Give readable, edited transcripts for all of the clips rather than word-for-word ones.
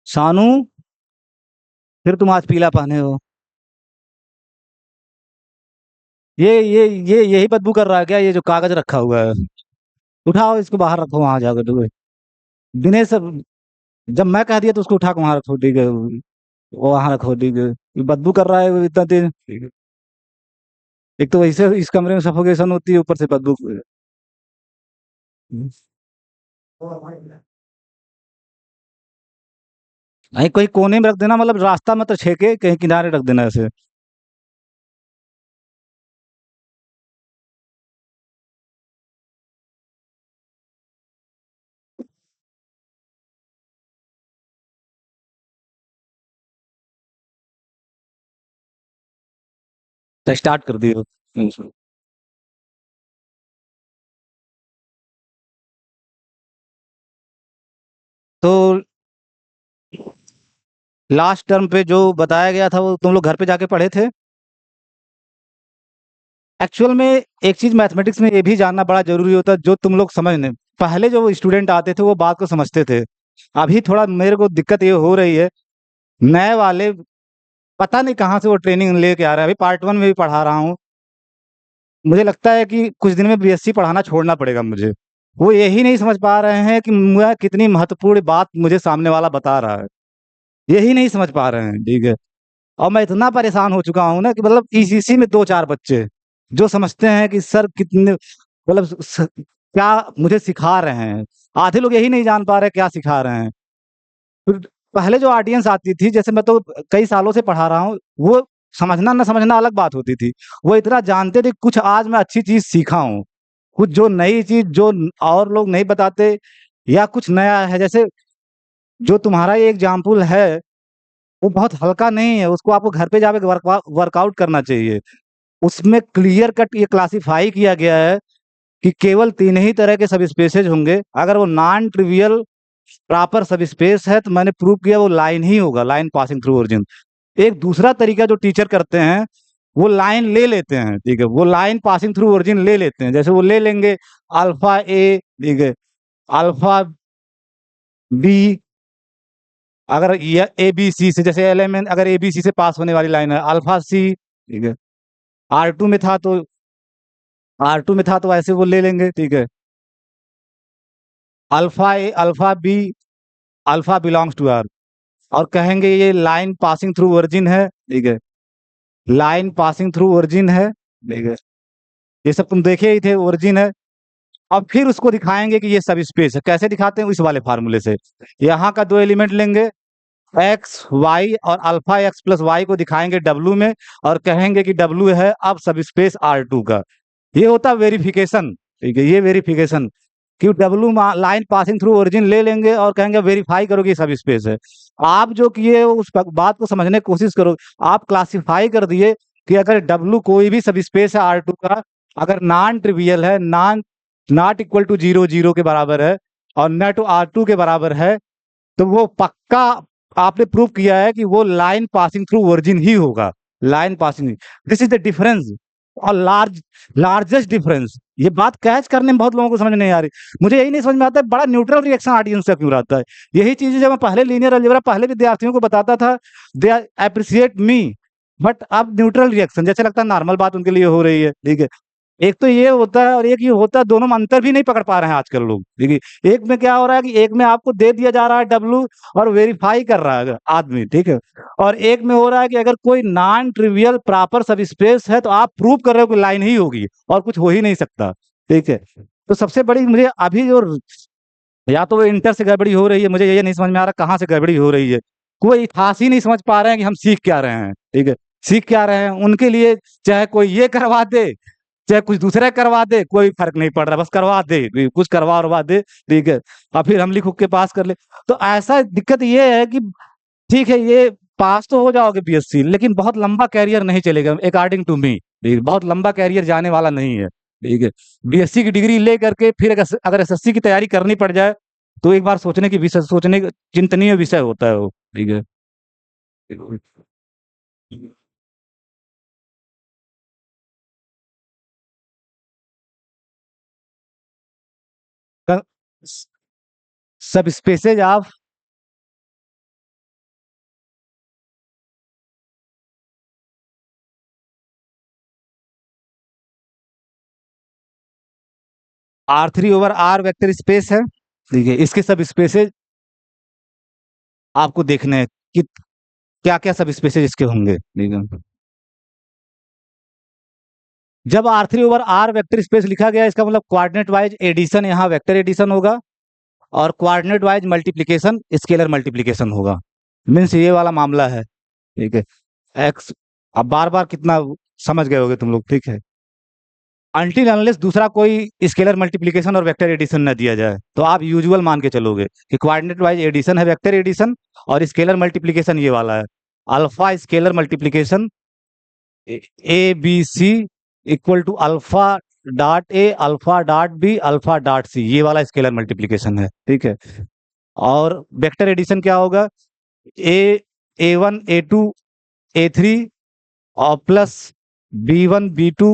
शानू, फिर तुम आज पीला पहने हो। ये यही बदबू कर रहा है क्या, ये जो कागज रखा हुआ है? उठाओ इसको, बाहर रखो, वहां जाकर तुम्हें। दिनेश सर, जब मैं कह दिया तो उसको उठा के वहां रखो, ठीक है? वो वहां रखो, ठीक है? ये बदबू कर रहा है वो इतना देर, ठीक है? एक तो वैसे इस कमरे में सफोकेशन होती है, ऊपर से बदबू। नहीं, कोई कोने में रख देना, मतलब रास्ता में तो छेके, कहीं किनारे रख देना ऐसे। तो स्टार्ट कर दियो। तो लास्ट टर्म पे जो बताया गया था वो तुम लोग घर पे जाके पढ़े थे? एक्चुअल में एक चीज मैथमेटिक्स में ये भी जानना बड़ा जरूरी होता है, जो तुम लोग समझ नहीं। पहले जो स्टूडेंट आते थे वो बात को समझते थे। अभी थोड़ा मेरे को दिक्कत ये हो रही है, नए वाले पता नहीं कहाँ से वो ट्रेनिंग लेके आ रहे हैं। अभी पार्ट वन में भी पढ़ा रहा हूँ। मुझे लगता है कि कुछ दिन में बीएससी पढ़ाना छोड़ना पड़ेगा मुझे। वो यही नहीं समझ पा रहे हैं कि मैं कितनी महत्वपूर्ण बात मुझे सामने वाला बता रहा है। यही नहीं समझ पा रहे हैं, ठीक है? और मैं इतना परेशान हो चुका हूँ ना कि मतलब इसी में दो चार बच्चे जो समझते हैं कि सर कितने, मतलब क्या मुझे सिखा रहे हैं। आधे लोग यही नहीं जान पा रहे क्या सिखा रहे हैं। फिर पहले जो ऑडियंस आती थी, जैसे मैं तो कई सालों से पढ़ा रहा हूँ, वो समझना न समझना अलग बात होती थी। वो इतना जानते थे, कुछ आज मैं अच्छी चीज सीखा हूँ। कुछ जो नई चीज जो और लोग नहीं बताते, या कुछ नया है। जैसे जो तुम्हारा ये एग्जाम्पल है, वो बहुत हल्का नहीं है, उसको आपको घर पे जाके वर्कआउट करना चाहिए। उसमें क्लियर कट ये क्लासिफाई किया गया है कि केवल तीन ही तरह के सब स्पेसेज होंगे। अगर वो नॉन ट्रिवियल प्रॉपर सब स्पेस है तो मैंने प्रूव किया वो लाइन ही होगा, लाइन पासिंग थ्रू ओरिजिन। एक दूसरा तरीका जो टीचर करते हैं, वो लाइन ले लेते हैं, ठीक है? वो लाइन पासिंग थ्रू ओरिजिन ले लेते हैं। जैसे वो ले लेंगे अल्फा ए, ठीक है, अल्फा बी। अगर ये ए बी सी से, जैसे एलिमेंट अगर ए बी सी से पास होने वाली लाइन है, अल्फा सी, ठीक है? आर टू में था तो ऐसे वो ले लेंगे, ठीक है? Alpha A, alpha B, alpha belongs to R. और कहेंगे ये लाइन पासिंग थ्रू ओरिजिन है, ठीक है? लाइन पासिंग थ्रू ओरिजिन है, ठीक है? ये सब तुम देखे ही थे, ओरिजिन है। अब फिर उसको दिखाएंगे कि ये सब स्पेस है। कैसे दिखाते हैं? इस वाले फार्मूले से। यहाँ का दो एलिमेंट लेंगे, एक्स वाई, और अल्फा एक्स प्लस वाई को दिखाएंगे डब्लू में, और कहेंगे कि डब्लू है अब सब स्पेस आर टू का। ये होता वेरिफिकेशन, ठीक है? ये वेरिफिकेशन कि W line passing through origin ले लेंगे और कहेंगे वेरीफाई करो कि ये सब स्पेस है। आप जो किए उस बात को समझने की कोशिश करो। आप क्लासिफाई कर दिए कि अगर डब्लू कोई भी सब स्पेस है आर टू का, अगर नॉन ट्रिवियल है, not equal to zero, zero के बराबर है, और न टू आर टू के बराबर है, तो वो पक्का आपने प्रूव किया है कि वो लाइन पासिंग थ्रू ओरिजिन ही होगा। Line passing, this is the difference, और लार्जेस्ट डिफरेंस। ये बात कैच करने में बहुत लोगों को समझ नहीं आ रही। मुझे यही नहीं समझ में आता है बड़ा न्यूट्रल रिएक्शन ऑडियंस का क्यों रहता है। यही चीजें जब मैं पहले लीनियर अलजेब्रा पहले विद्यार्थियों को बताता था, दे अप्रिशिएट मी। बट अब न्यूट्रल रिएक्शन, जैसे लगता है नॉर्मल बात उनके लिए हो रही है, ठीक है? एक तो ये होता है, और एक ये होता है, दोनों में अंतर भी नहीं पकड़ पा रहे हैं आजकल लोग, ठीक है? एक में क्या हो रहा है कि एक में आपको दे दिया जा रहा है डब्लू, और वेरीफाई कर रहा है आदमी, ठीक है? और एक में हो रहा है कि अगर कोई नॉन ट्रिवियल प्रॉपर सब स्पेस है तो आप प्रूव कर रहे हो कि लाइन ही होगी, और कुछ हो ही नहीं सकता, ठीक है? तो सबसे बड़ी मुझे अभी जो, या तो वो इंटर से गड़बड़ी हो रही है, मुझे ये नहीं समझ में आ रहा कहाँ से गड़बड़ी हो रही है। कोई खास ही नहीं समझ पा रहे हैं कि हम सीख क्या रहे हैं, ठीक है? सीख क्या रहे हैं उनके लिए, चाहे कोई ये करवा दे, चाहे कुछ दूसरा करवा दे, कोई फर्क नहीं पड़ रहा, बस करवा दे, कुछ करवा दे, ठीक है? और फिर हम लिख उख के पास कर ले। तो ऐसा दिक्कत ये है कि ठीक है, ये पास तो हो जाओगे बीएससी, लेकिन बहुत लंबा कैरियर नहीं चलेगा अकॉर्डिंग टू मी। बहुत लंबा कैरियर जाने वाला नहीं है, ठीक है। बीएससी की डिग्री ले करके फिर अगर एसएससी की तैयारी करनी पड़ जाए तो एक बार सोचने का चिंतनीय विषय होता है वो। ठीक है। सब spaces of R3/R vector space है। ठीक है, इसके सब स्पेसेज आपको देखने हैं कि क्या क्या सब स्पेसेज इसके होंगे। ठीक है। जब R3/R वेक्टर स्पेस लिखा गया, इसका मतलब कोऑर्डिनेट वाइज एडिशन यहाँ वेक्टर एडिशन होगा और coordinate wise multiplication scalar multiplication होगा। मीन्स ये वाला मामला है। ठीक है। एक्स, अब बार बार कितना समझ गए होगे तुम लोग। ठीक है। अनटिल अनलेस दूसरा कोई स्केलर मल्टीप्लिकेशन और वेक्टर एडिशन न दिया जाए तो आप यूजुअल मान के चलोगे कि कोऑर्डिनेट वाइज एडिशन है वेक्टर एडिशन और स्केलर मल्टीप्लिकेशन ये वाला है। Alpha scalar multiplication A B C equal to alpha dot A alpha dot B alpha dot C, ये वाला स्केलर मल्टीप्लिकेशन है। ठीक है। और वेक्टर एडिशन क्या होगा? A1 A2 A3 और प्लस B1 B2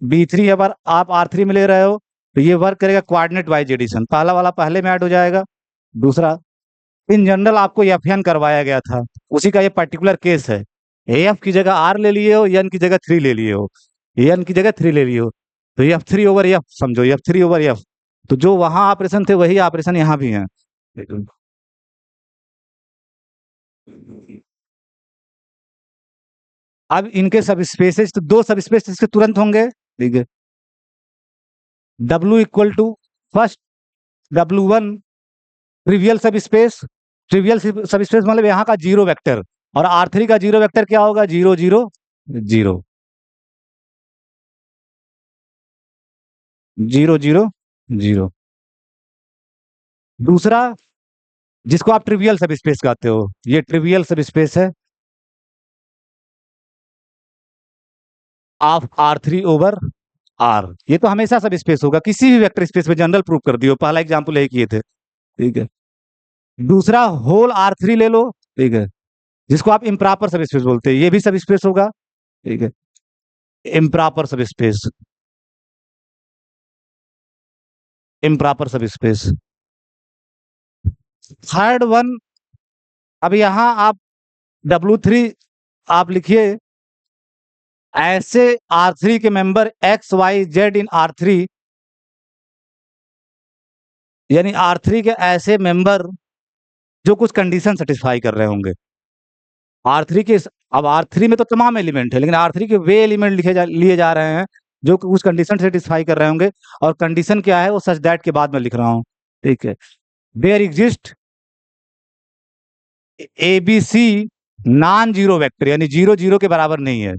B3। अगर आप R3 में ले रहे हो तो ये वर्क करेगा कोऑर्डिनेट वाइज एडिशन। पहला वाला पहले में ऐड हो जाएगा। दूसरा, इन जनरल आपको एफएन करवाया गया था, उसी का ये पर्टिकुलर केस है। एफ की जगह आर ले लिए हो, एन की जगह 3 ले लिए हो, एन की जगह 3 ले लिए हो, तो F3/F समझो, F3/F। तो जो वहां ऑपरेशन थे वही ऑपरेशन यहाँ भी है। अब इनके सब स्पेसेस, तो दो सब स्पेस इसके तुरंत होंगे। ठीक है। W equal to first W1 trivial subspace. Trivial subspace मतलब यहाँ का जीरो वेक्टर, और R3 का जीरो वेक्टर क्या होगा? 0 0 0 0 0 0। दूसरा, जिसको आप ट्रिवियल सब स्पेस कहते हो, ये ट्रिवियल सब स्पेस है ऑफ R3/R। ये तो हमेशा सब स्पेस होगा, किसी भी वेक्टर स्पेस में जनरल प्रूव कर दियो, पहला एग्जांपल यही किए थे। ठीक है। दूसरा, होल R3 ले लो। ठीक है। जिसको आप इम्प्रॉपर सब स्पेस बोलते हैं, ये भी सब स्पेस होगा। ठीक है। इम्प्रॉपर सब स्पेस, इम्प्रॉपर सब स्पेस। थर्ड वन, अब यहां आप W3 आप लिखिए, ऐसे R3 के मेंबर XYZ इन R3, यानी R3 के ऐसे मेंबर जो कुछ कंडीशन सेटिस्फाई कर रहे होंगे। R3 के, अब R3 में तो तमाम एलिमेंट है, लेकिन R3 के वे एलिमेंट लिए जा रहे हैं जो कुछ कंडीशन सेटिस्फाई कर रहे होंगे। और कंडीशन क्या है वो सच दैट के बाद में लिख रहा हूं। ठीक है। There exist ABC non zero vector, यानी 0 0 के बराबर नहीं है।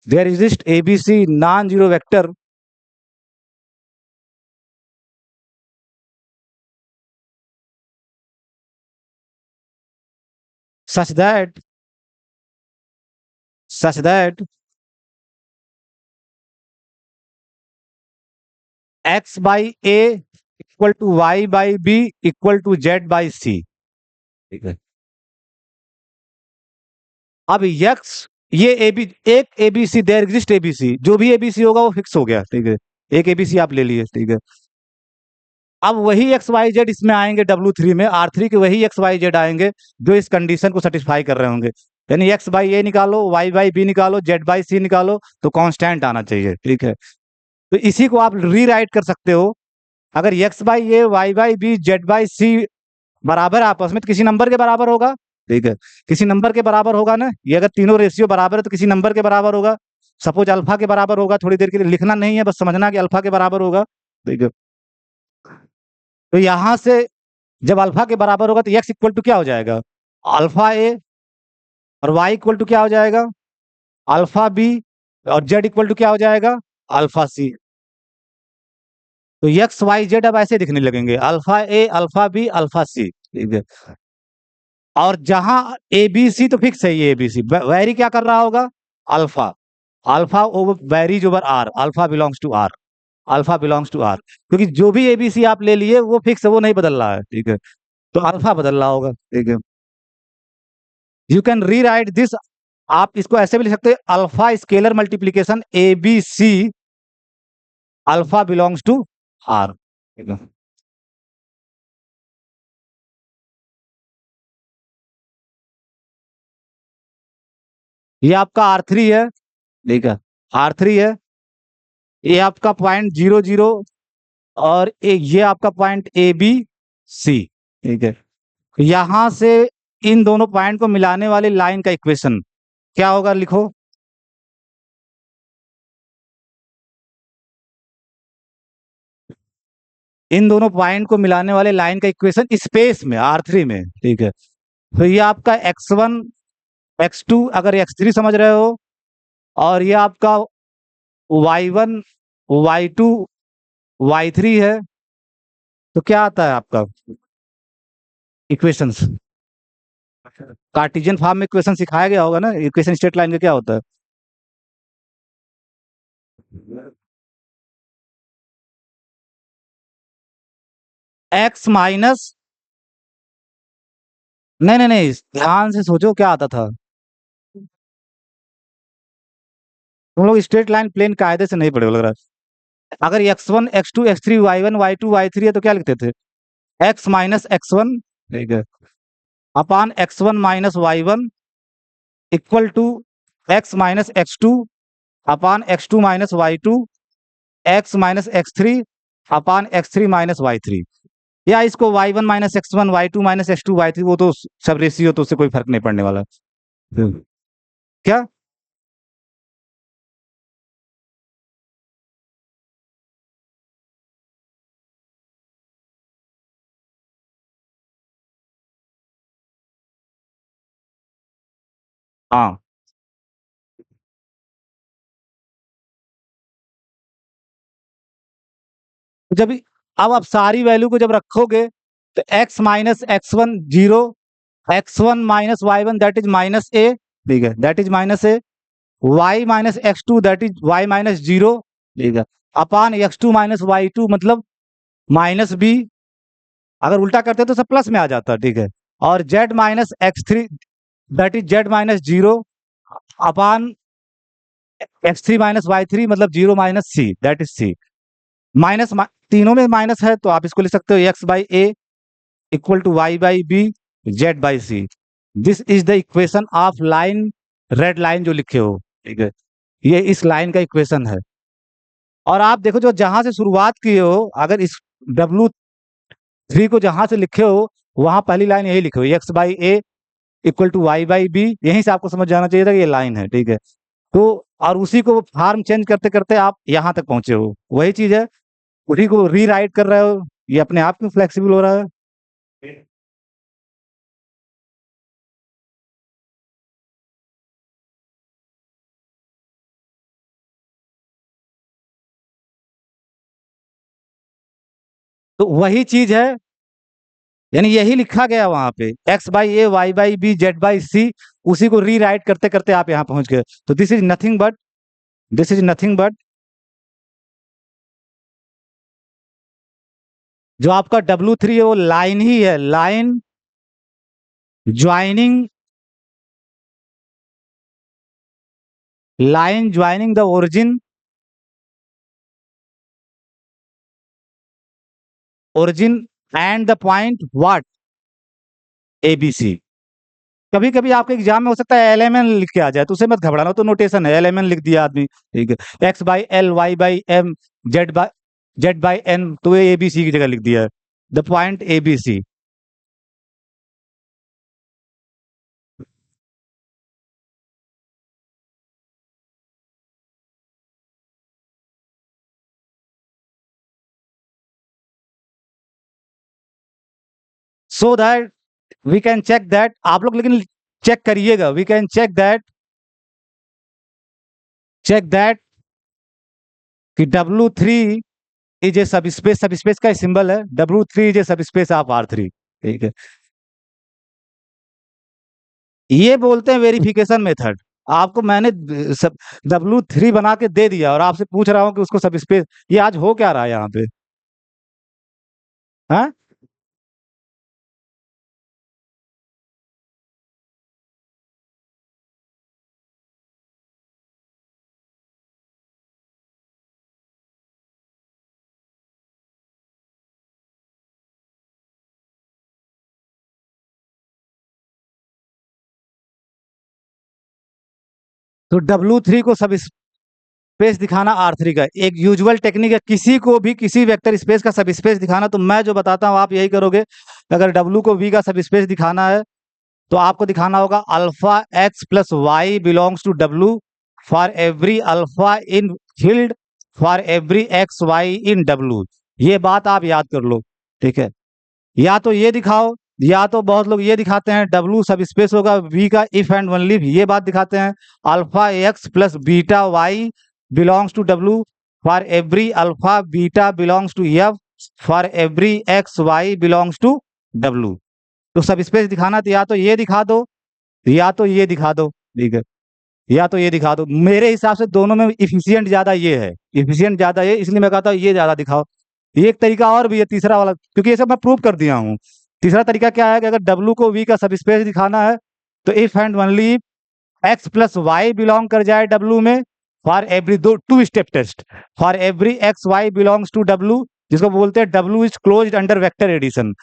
There exist ABC non zero vector such that such that x by a equal to y by b equal to z by c। ठीक है। अब x, ये एक ABC, देयर एग्जिस्ट ABC, जो भी ABC होगा वो फिक्स हो गया। ठीक है। एक ABC आप ले लिए। ठीक है। अब वही XYZ इसमें आएंगे, W3 में R3 के वही XYZ आएंगे जो इस कंडीशन को सेटिस्फाई कर रहे होंगे। यानी x by a निकालो, y by b निकालो, z by c निकालो, तो कांस्टेंट आना चाहिए। ठीक है। तो इसी को आप रीराइट कर सकते हो, अगर x by a, y by b, z by c बराबर है आपस में, तो किसी नंबर के बराबर होगा। ठीक है। किसी नंबर के बराबर होगा ना, ये अगर तीनों रेशियो बराबर है तो किसी नंबर के बराबर होगा। सपोज अल्फा के बराबर होगा, थोड़ी देर के लिए लिखना नहीं है, बस समझना कि अल्फा के बराबर होगा। ठीक है। तो यहां से जब अल्फा के बराबर होगा तो x इक्वल टू क्या हो जाएगा? अल्फा ए, और y इक्वल टू क्या हो जाएगा? अल्फा बी, और z इक्वल टू क्या हो जाएगा? अल्फा सी। तो XYZ अब ऐसे दिखने लगेंगे, alpha A, alpha B, alpha सी। ठीक है। और जहां ABC तो फिक्स है, ये ABC वैरी क्या कर रहा होगा? Alpha. Alpha over varies over R, alpha belongs to R, alpha belongs to R, क्योंकि जो भी एबीसी आप ले लिए वो फिक्स है, वो नहीं बदल रहा है, ठीक है, तो अल्फा बदल रहा होगा, ठीक है। You can rewrite this, आप इसको ऐसे भी लिख सकते हैं, alpha scalar multiplication A B C, alpha belongs to R, ठीक है। ये आपका R3 है, ठीक है, R3 है, ये आपका पॉइंट 0 0, और ये आपका पॉइंट ABC, ठीक है। यहां से इन दोनों पॉइंट को मिलाने वाली लाइन का इक्वेशन क्या होगा, लिखो। इन दोनों पॉइंट को मिलाने वाले लाइन का इक्वेशन स्पेस में R3 में, ठीक है। तो ये आपका x1 x2 अगर x3 समझ रहे हो, और ये आपका y1 y2 y3 है, तो क्या आता है आपका इक्वेशंस, कार्टेशियन फॉर्म में इक्वेशन सिखाया गया होगा ना, इक्वेशन स्ट्रेट लाइन का क्या होता है। एक्स माइनस, नहीं नहीं नहीं, ध्यान से सोचो क्या आता था। तुम लोग स्ट्रेट लाइन प्लेन कायदे से नहीं पढ़े हो लग रहा है। अगर x1 x2 x3 y1 y2 y3 है तो क्या लिखते थे, x माइनस x1, ठीक है, upon x1 minus y1 equal to x minus x2 upon x2 minus y2, x minus x3 upon x3 minus y3, या इसको y1 minus x1 y2 minus x2 y3, वो तो सब रेशियो, तो उससे कोई फर्क नहीं पड़ने वाला। क्या, हाँ, जब अब आप सारी वैल्यू को जब रखोगे तो x minus x1 zero, x1 minus y1 that is minus A, ठीक है, that is minus A, y minus x2 that is y minus zero, ठीक है, अपान x2 माइनस y2 मतलब माइनस बी, अगर उल्टा करते तो सब प्लस में आ जाता, ठीक है, और z minus x3 that is z minus zero, upon x3 minus y3 मतलब zero minus C that is C, minus तीनों में माइनस है तो आप इसको लिख सकते हो x by A equal to y by B Z by C. This is the equation of line, red line जो लिखे हो, ठीक है, ये इस लाइन का इक्वेशन है। और आप देखो जो जहां से शुरुआत किए हो, अगर इस W3 को जहां से लिखे हो वहां पहली लाइन यही लिखे हो, x by A equal to Y by B, यहीं से आपको समझ जाना चाहिए था कि ये लाइन है, ठीक है। तो और उसी को फॉर्म चेंज करते करते आप यहाँ तक पहुंचे हो, वही चीज है, उसी को री राइट कर रहे हो, ये अपने आप में फ्लेक्सिबल हो रहा है। तो वही चीज है, यानी यही लिखा गया वहां पे, X by A Y by B Z by C, उसी को री राइट करते करते आप यहाँ पहुंच गए। तो this is nothing but, this is nothing but, जो आपका W3 है वो लाइन ही है, line joining, line joining the origin, origin and the point what, ABC। कभी कभी आपके एग्जाम में हो सकता है LMN लिख के आ जाए, तो उसे मत घबराना, तो नोटेशन है, LMN लिख दिया आदमी, ठीक है, X by L Y by M Z by N, तो ये ABC की जगह लिख दिया है, the point ABC। So that we can check that, आप लोग लेकिन चेक करिएगा, वी कैन चेक दैट कि W3 इज ए सब स्पेस, सब स्पेस का सिंबल है, W3 is a subspace of R3, ठीक है। ये बोलते हैं वेरिफिकेशन मेथड, आपको मैंने सब W3 बना के दे दिया और आपसे पूछ रहा हूँ कि उसको सब स्पेस, ये आज हो क्या रहा है यहाँ पे? हाँ? तो W3 को सब स्पेस दिखाना R3 का एक यूजुअल टेक्निक है, किसी को भी किसी वेक्टर स्पेस का सब स्पेस दिखाना। तो मैं जो बताता हूँ आप यही करोगे। अगर W को V का सब स्पेस दिखाना है तो आपको दिखाना होगा alpha X plus Y belongs to W for every alpha in field for every X Y in W। ये बात आप याद कर लो, ठीक है? या तो ये दिखाओ, या तो बहुत लोग ये दिखाते हैं W सब स्पेस होगा V का इफ एंड ओनली, ये बात दिखाते हैं alpha X plus beta Y belongs to W for every alpha beta belongs to F for every X Y belongs to W। तो सब स्पेस दिखाना तो या तो ये दिखा दो, या तो ये दिखा दो, ठीक है? या तो ये दिखा दो। मेरे हिसाब से दोनों में इफिशियंट ज्यादा ये है, इफिशियंट ज्यादा ये, इसलिए मैं कहता हूँ ये ज्यादा दिखाओ। ये एक तरीका और भी है तीसरा वाला, क्योंकि ये सब मैं प्रूव कर दिया हूँ। तीसरा तरीका क्या है कि अगर W को V का सब स्पेस दिखाना है तो if and only X plus Y belong कर जाए W में फॉर एवरी, दो two step test, for every X Y belongs to W, जिसको बोलते हैं W is closed under vector addition,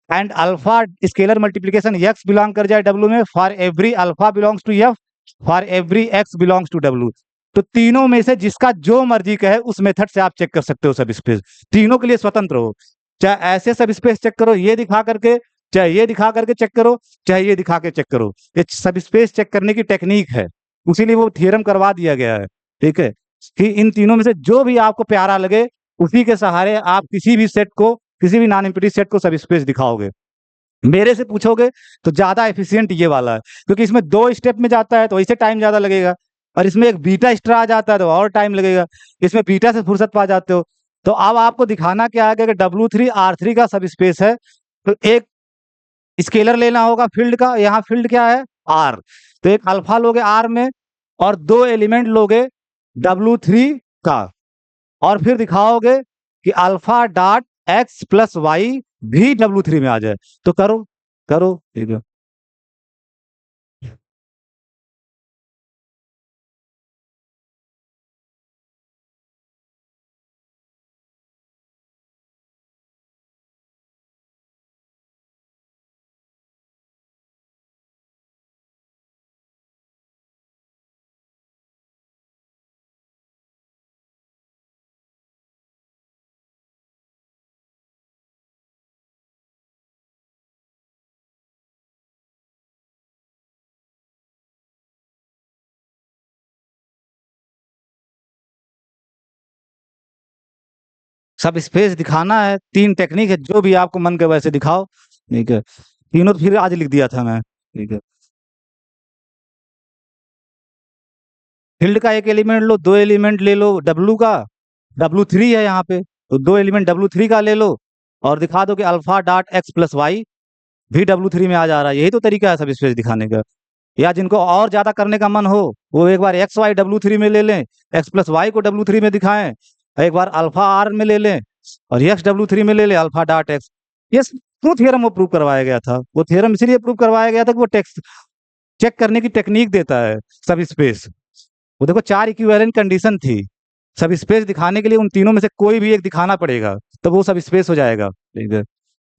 and alpha scalar multiplication X belong कर जाए W में for every alpha belongs to F for every X belongs to W। तो तीनों में से जिसका जो मर्जी का है उस मेथड से आप चेक कर सकते हो सब स्पेस। तीनों के लिए स्वतंत्र हो, चाहे ऐसे सब स्पेस चेक करो ये दिखा करके, चाहे ये दिखा करके चेक करो, चाहे ये दिखा के चेक करो। ये सब स्पेस चेक करने की टेक्निक है, उसीलिए वो थियरम करवा दिया गया है, ठीक है? कि इन तीनों में से जो भी आपको प्यारा लगे उसी के सहारे आप किसी भी सेट को, किसी भी नॉन एम्प्टी सेट को सब स्पेस दिखाओगे। मेरे से पूछोगे तो ज्यादा एफिशिएंट ये वाला है, क्योंकि इसमें दो स्टेप में जाता है तो इससे टाइम ज्यादा लगेगा, और इसमें एक बीटा एक्स्ट्रा आ जाता है तो और टाइम लगेगा। इसमें बीटा से फुर्सत पा जाते हो। तो अब आपको दिखाना क्या है कि अगर W3 R3 का सब स्पेस है तो एक स्केलर लेना होगा फील्ड का, यहाँ फील्ड क्या है R, तो एक अल्फा लोगे R में और दो एलिमेंट लोगे W3 का, और फिर दिखाओगे कि alpha dot X plus Y भी W3 में आ जाए। तो करो, करो, ठीक है? सब स्पेस दिखाना है, तीन टेक्निक है, जो भी आपको मन के वैसे दिखाओ, ठीक है? तीनों तो फिर आज लिख दिया था मैं, ठीक है? फील्ड का एक एलिमेंट लो, दो एलिमेंट ले लो W का, W3 है यहाँ पे तो दो एलिमेंट W3 का ले लो, और दिखा दो कि alpha dot X plus Y भी W3 में आ जा रहा है। यही तो तरीका है सब स्पेस दिखाने का। या जिनको और ज्यादा करने का मन हो वो एक बार एक्स वाई W3 में ले लें, एक्स प्लस वाई को W3 में दिखाएं, एक बार अल्फा आर में ले लें और एक्स W3 में ले लें अल्फा डॉट एक्स। ये क्यों थ्योरम वो प्रूव करवाया गया था? वो थ्योरम इसलिए प्रूव करवाया गया था कि वो टेक्स्ट चेक करने की टेक्निक देता है सब स्पेस। वो देखो चार इक्विवेलेंट कंडीशन थी, सब स्पेस दिखाने के लिए उन तीनों में से कोई भी एक दिखाना पड़ेगा, तो वो सब स्पेस हो जाएगा, ठीक है?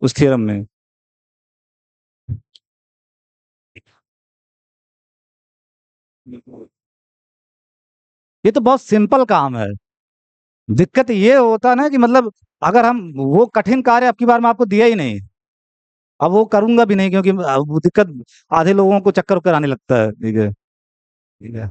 उस थ्योरम में। ये तो बहुत सिंपल काम है। दिक्कत ये होता ना कि मतलब अगर हम वो कठिन कार्य अब की बार में आपको दिया ही नहीं, अब वो करूंगा भी नहीं, क्योंकि वो दिक्कत आधे लोगों को चक्कर उक्कर आने लगता है, ठीक है? ठीक है।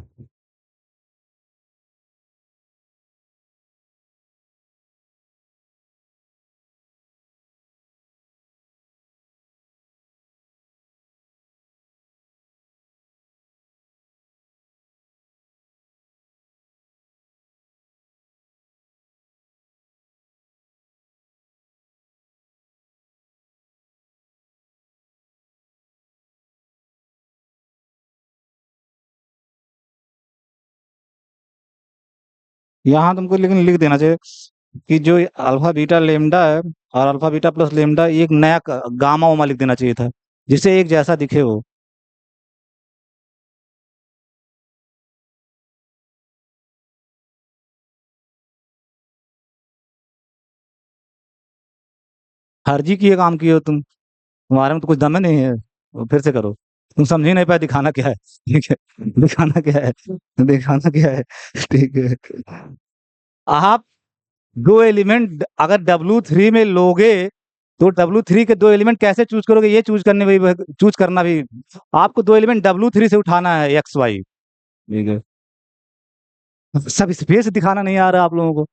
यहाँ तुमको लेकिन लिख देना चाहिए कि जो अल्फा बीटा लेमडा है और अल्फा बीटा प्लस लेमडा, ये एक नया गामा वामा लिख देना चाहिए था, जिससे एक जैसा दिखे वो। फर्जी किए काम किए हो तुम, तुम्हारे में तो कुछ दम ही नहीं है। वो फिर से करो, तुम समझ ही नहीं पाए दिखाना क्या है। ठीक है, दिखाना क्या है, दिखाना क्या है। ठीक है, आप दो एलिमेंट अगर W3 में लोगे तो W3 के दो एलिमेंट कैसे चूज करोगे, ये चूज करने भी, चूज करना भी, आपको दो एलिमेंट W3 से उठाना है, XY। ठीक है, सब स्पेस दिखाना नहीं आ रहा आप लोगों को।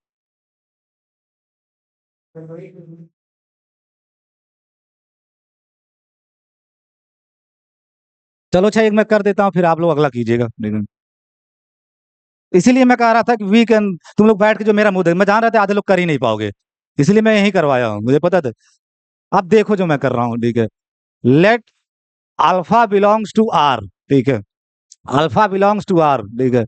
चलो अच्छा, एक मैं कर देता हूँ, फिर आप लोग अगला कीजिएगा। लेकिन इसीलिए मैं कह रहा था कि वी कैन, तुम लोग बैठ के जो मेरा मुंह देख, मैं जान रहा था आधे लोग कर ही नहीं पाओगे, इसलिए मैं यही करवाया हूँ, मुझे पता था। अब देखो जो मैं कर रहा हूँ, ठीक है। Let alpha belongs to R, ठीक है, अल्फा बिलोंग्स टू आर, ठीक है।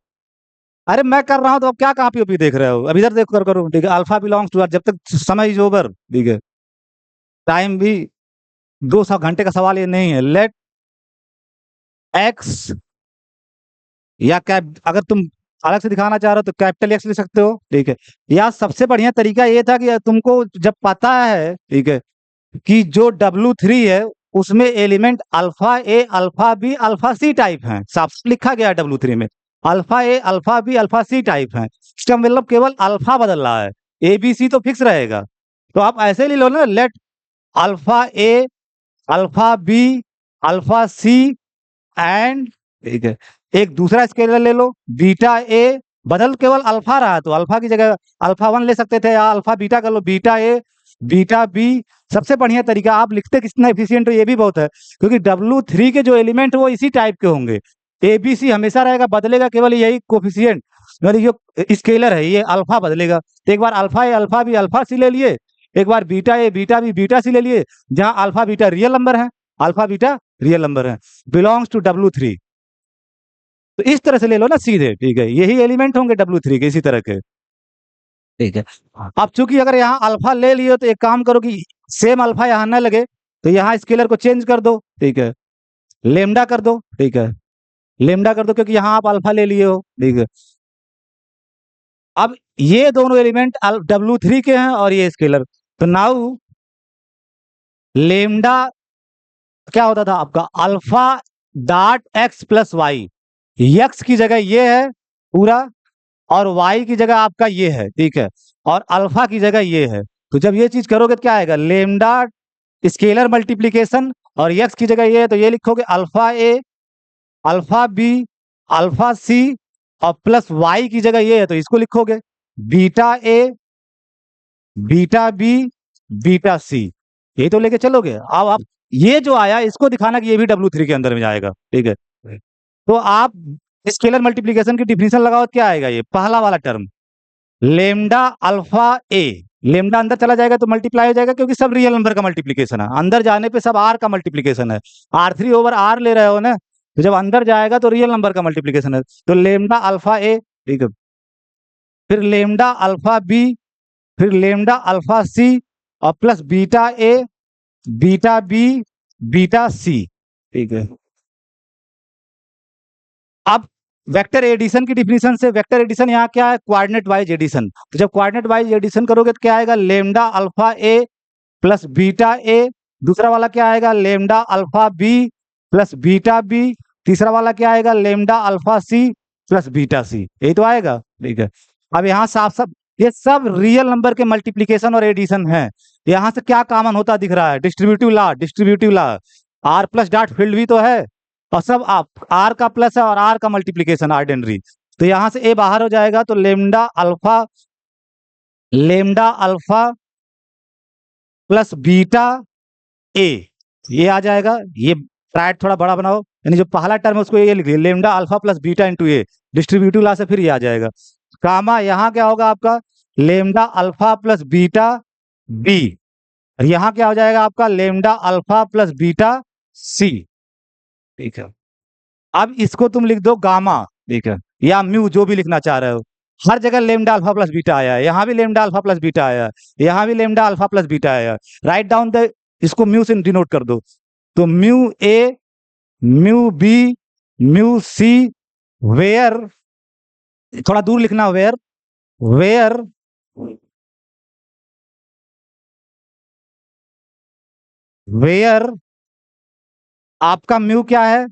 अरे मैं कर रहा हूँ तो अब क्या कॉपी ओपी देख रहे हो, अब इधर देख कर करो, ठीक है। अल्फा बिलोंग्स टू आर, जब तक समय इज ओवर, ठीक है, टाइम भी 200 घंटे का सवाल ये नहीं है। लेट एक्स, या कैप, अगर तुम अलग से दिखाना चाह रहे हो तो कैपिटल एक्स लिख सकते हो, ठीक है। या सबसे बढ़िया तरीका ये था कि तुमको जब पता है, ठीक है, कि जो W3 है उसमें element alpha A alpha B alpha C type हैं, साफ लिखा गया है W3 में, alpha A alpha B alpha C type हैं, इसका मतलब केवल अल्फा बदल रहा है, ए बी सी तो फिक्स रहेगा। तो आप ऐसे ले लो ना, let alpha A alpha B alpha C and, ठीक है, एक दूसरा स्केलर ले लो बीटा ए, बदल केवल अल्फा रहा तो अल्फा की जगह अल्फा 1 ले सकते थे, या अल्फा बीटा कर लो, बीटा ए बीटा बी। सबसे बढ़िया तरीका, आप लिखते कितना एफिशिएंट हो ये भी बहुत है, क्योंकि W3 के जो एलिमेंट वो इसी टाइप के होंगे, ए बी सी हमेशा रहेगा, बदलेगा केवल यही कोफिशिएंट, यानी जो स्केलर है ये अल्फा बदलेगा। तो एक बार alpha A alpha B alpha C ले लिए, एक बार beta A beta B beta C ले लिए, जहां अल्फा बीटा रियल नंबर है, अल्फा बीटा रियल नंबर है, बिलोंग्स टू W3। तो इस तरह से ले लो ना सीधे, ठीक है, यही एलिमेंट होंगे W3 के, इसी तरह के, ठीक है। अब चूंकि अगर यहाँ अल्फा ले लियो तो एक काम करो कि सेम अल्फा यहाँ ना लगे, तो यहाँ स्केलर को चेंज कर दो, ठीक है, लेमडा कर दो, ठीक है, लेमडा कर दो, क्योंकि यहाँ आप अल्फा ले लिए हो, ठीक है। अब ये दोनों एलिमेंट W3 के हैं और ये स्केलर, तो नाउ लेमडा क्या होता था आपका, alpha dot X plus Y, X की जगह ये है पूरा, और y की जगह आपका ये है, ठीक है, और अल्फा की जगह ये है। तो जब ये चीज करोगे तो क्या आएगा, लेमडा स्केलर मल्टीप्लीकेशन, और x की जगह ये है तो ये लिखोगे alpha A alpha B alpha C, और प्लस y की जगह ये है तो इसको लिखोगे beta A beta B beta C. यही तो लेके चलोगे। अब आप ये जो आया इसको दिखाना कि ये भी W3 के अंदर में जाएगा, ठीक है। तो आप स्केलर मल्टीप्लीकेशन की डिफिनेशन लगाओ तो क्या आएगा, ये पहला वाला टर्म लेमडा अल्फा ए, लेमडा अंदर चला जाएगा तो मल्टीप्लाई हो जाएगा, क्योंकि सब रियल नंबर का मल्टीप्लीकेशन है, अंदर जाने पे सब आर का मल्टीप्लीकेशन है, R3 ओवर आर ले रहे हो ना, तो जब अंदर जाएगा तो रियल नंबर का मल्टीप्लीकेशन है, तो लेमडा अल्फा ए, ठीक है, फिर लेमडा अल्फा बी, फिर लेमडा अल्फा सी, और plus beta A beta B beta C, ठीक है। अब वेक्टर एडिशन की डिफिनेशन से, वेक्टर एडिशन यहाँ क्या है, कोऑर्डिनेट वाइज एडिशन, तो जब कोऑर्डिनेट वाइज एडिशन करोगे तो क्या आएगा, lambda alpha A plus beta A, दूसरा वाला क्या आएगा, lambda alpha B plus beta B, तीसरा वाला क्या आएगा, lambda alpha C plus beta C, यही तो आएगा, ठीक है। अब यहाँ साफ साफ ये सब रियल नंबर के मल्टीप्लीकेशन और एडिशन है। यहाँ से क्या कॉमन होता दिख रहा है, distributive law, distributive law, R plus dot field भी तो है, और सब आप आर का प्लस है और आर का मल्टीप्लीकेशन ऑर्डिनरी, तो यहां से ए बाहर हो जाएगा, तो लेमडा अल्फा प्लस बीटा ए, ये आ जाएगा। ये ब्रैकेट थोड़ा बड़ा बनाओ, यानी जो पहला टर्म है उसको ये लिखिए, lambda alpha plus beta into A, distributive law से फिर ये आ जाएगा। कामा यहाँ क्या होगा आपका, lambda alpha plus beta B, और यहाँ क्या हो जाएगा आपका, lambda alpha plus beta C, ठीक है। अब इसको तुम लिख दो गामा, ठीक है, या म्यू, जो भी लिखना चाह रहे हो, हर जगह लेमडा अल्फा प्लस बीटा आया है, यहाँ भी लेमडा अल्फा प्लस बीटा आया है, यहाँ भी लेमडा अल्फा प्लस बीटा आया है। राइट डाउन द, इसको म्यू से डिनोट कर दो। तो mu A, mu B, mu C, where, थोड़ा दूर लिखना, वेयर, वेयर वेयर आपका म्यू क्या है,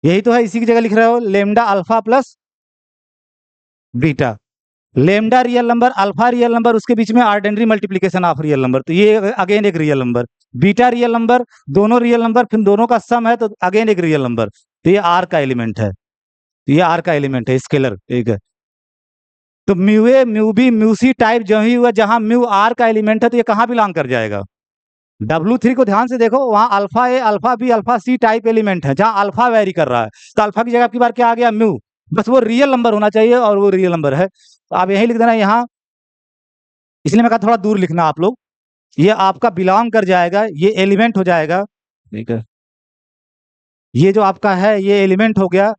यही तो है, इसी की जगह लिख रहे हो lambda alpha plus beta. Lambda real number, alpha real number, उसके बीच में ordinary multiplication of real number, तो ये अगेन एक real number. Beta real number, दोनों रियल नंबर, फिर दोनों का सम है तो अगेन एक रियल नंबर, तो ये आर का एलिमेंट है, ये आर का एलिमेंट है, स्केलर एक है। तो mu A, mu B, mu C type जो ही हुआ, जहां म्यू आर का एलिमेंट है तो ये कहाँ बिलोंग कर जाएगा? W3 को ध्यान से देखो, वहां alpha A, alpha B, alpha C type element है, जहां अल्फा वेरी कर रहा है, तो अल्फा की जगह आपकी बार क्या आ गया? म्यू। बस वो रियल नंबर होना चाहिए और वो रियल नंबर है, तो आप यही लिख देना यहाँ, इसलिए मैं कहा थोड़ा दूर लिखना आप लोग। ये आपका बिलोंग कर जाएगा, ये एलिमेंट हो जाएगा, ठीक है। ये जो आपका है ये एलिमेंट हो गया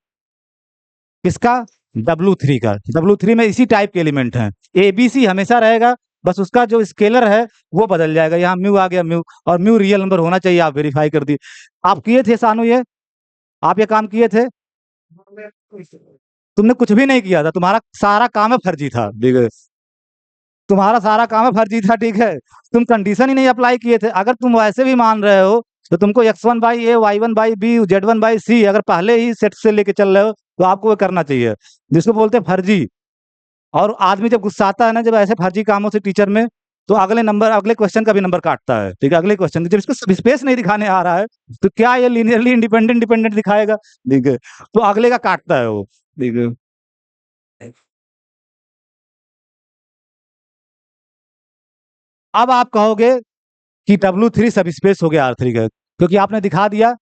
किसका? W3 का। W3 में इसी टाइप के एलिमेंट हैं, ए बी सी हमेशा रहेगा, बस उसका जो स्केलर है वो बदल जाएगा, यहाँ म्यू आ गया म्यू, और म्यू रियल नंबर होना चाहिए, आप वेरीफाई कर दिए। आप किए थे सानू ये, आप ये काम किए थे? तुमने कुछ भी नहीं किया था, तुम्हारा सारा काम है फर्जी था, ठीक है, तुम्हारा सारा काम है फर्जी था, ठीक है। तुम कंडीशन ही नहीं अप्लाई किए थे। अगर तुम वैसे भी मान रहे हो तो तुमको x1/a, y1/b, z1/c अगर पहले ही सेट से लेके चल रहे हो तो आपको वो करना चाहिए, जिसको बोलते हैं फर्जी। और आदमी जब गुस्साता है ना, जब ऐसे फर्जी कामों से टीचर में, तो अगले नंबर, अगले क्वेश्चन का भी नंबर काटता है, ठीक है, अगले क्वेश्चन जब इसको स्पेस नहीं दिखाने आ रहा है तो क्या ये लीनियरली इंडिपेंडेंट डिपेंडेंट दिखाएगा, ठीक है, तो अगले का काटता है वो, ठीक है। अब आप कहोगे कि W3 सब स्पेस हो गया R3 का, क्योंकि आपने दिखा दिया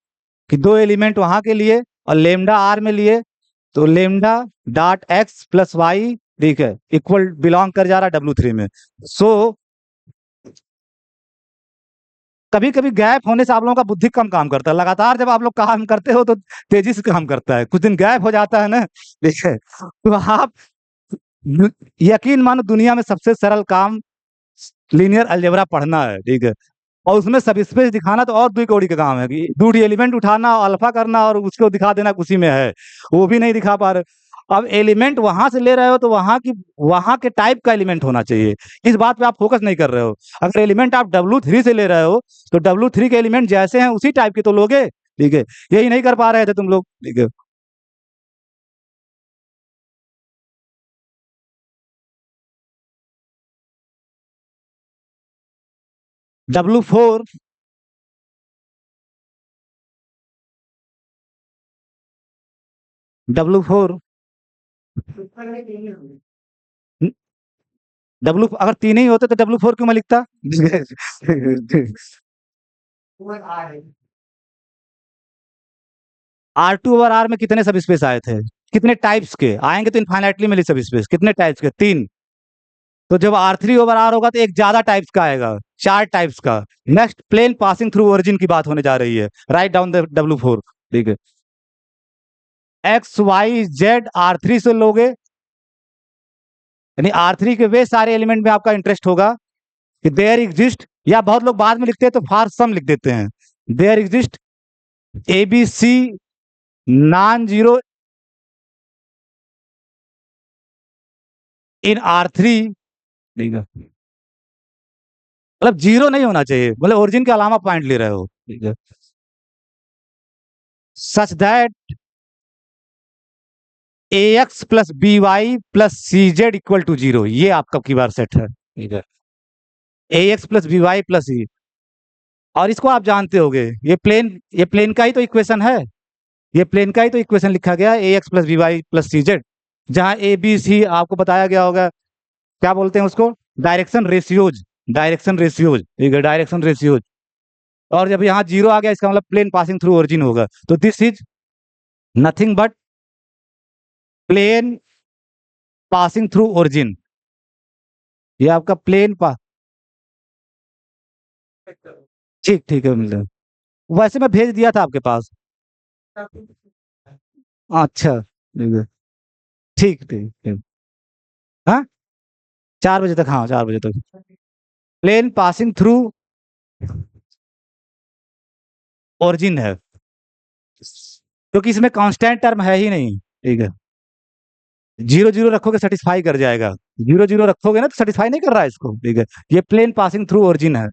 कि दो एलिमेंट वहां के लिए और लेमडा आर में लिए, तो lambda dot X plus Y, ठीक है, इक्वल बिलोंग कर जा रहा है W3 में। सो कभी कभी गैप होने से आप लोगों का बुद्धि कम काम करता है, लगातार जब आप लोग काम करते हो तो तेजी से काम करता है, कुछ दिन गैप हो जाता है ना, ठीक है, तो आप यकीन मानो दुनिया में सबसे सरल काम लीनियर अलजेब्रा पढ़ना है, ठीक है, और उसमें सब स्पेस दिखाना तो और दुई कौड़ी का काम है, कि दूसरी एलिमेंट उठाना, अल्फा करना और उसको दिखा देना उसी में है, वो भी नहीं दिखा पा रहे। अब एलिमेंट वहां से ले रहे हो तो वहां के टाइप का एलिमेंट होना चाहिए, इस बात पे आप फोकस नहीं कर रहे हो। अगर एलिमेंट आप W3 से ले रहे हो तो W3 के एलिमेंट जैसे हैं उसी टाइप के तो लोगे, ठीक है, यही नहीं कर पा रहे थे तुम लोग, ठीक है। W4, W4, डब्लू अगर तीन ही होते तो W4 क्यों मैं लिखता? R2 और R में कितने सब स्पेस आए थे? कितने टाइप्स के आएंगे? तो इनफाइनाइटली मिली सब स्पेस, कितने टाइप्स के? तीन। तो जब R3/R होगा तो एक ज्यादा टाइप्स का आएगा, चार टाइप्स का। Next, plane passing through origin की बात होने जा रही है, राइट डाउन द W4, ठीक है। XYZ R3 से लोगे, यानी R3 के वे सारे एलिमेंट में आपका इंटरेस्ट होगा कि देयर एग्जिस्ट, या बहुत लोग बाद में लिखते हैं तो फॉर सम लिख देते हैं, there exist ABC non zero in R3, ठीक है, मतलब जीरो नहीं होना चाहिए, मतलब ओरिजिन के अलावा पॉइंट ले रहे हो, ठीक है, such that AX plus BY plus CZ equal to zero, ये आपका की बार सेट है, ठीक है, AX plus BY plus C। और इसको आप जानते होगे, ये प्लेन का ही तो इक्वेशन है, ये प्लेन का ही तो इक्वेशन लिखा गया है, AX plus BY plus CZ, जहां ABC आपको बताया गया होगा, क्या बोलते हैं उसको? डायरेक्शन रेशियोज, डायरेक्शन रेशियोज, ठीक है, डायरेक्शन रेशियोज। और जब यहाँ जीरो आ गया इसका मतलब प्लेन पासिंग थ्रू ओरिजिन होगा, तो this is nothing but plane passing through origin, ये आपका प्लेन पा, ठीक ठीक है, मिल रहा। वैसे मैं भेज दिया था आपके पास। अच्छा, ठीक है, ठीक ठीक ठीक। हाँ, 4 बजे तक, हाँ 4 बजे तक। प्लेन पासिंग थ्रू ओरिजिन है, क्योंकि इसमें कांस्टेंट टर्म है ही नहीं, ठीक है। जीरो जीरो रखोगे सेटिस्फाई कर जाएगा, जीरो जीरो रखोगे ना तो सेटिस्फाई नहीं कर रहा है इसको, ठीक है। ये प्लेन पासिंग थ्रू ओरिजिन है,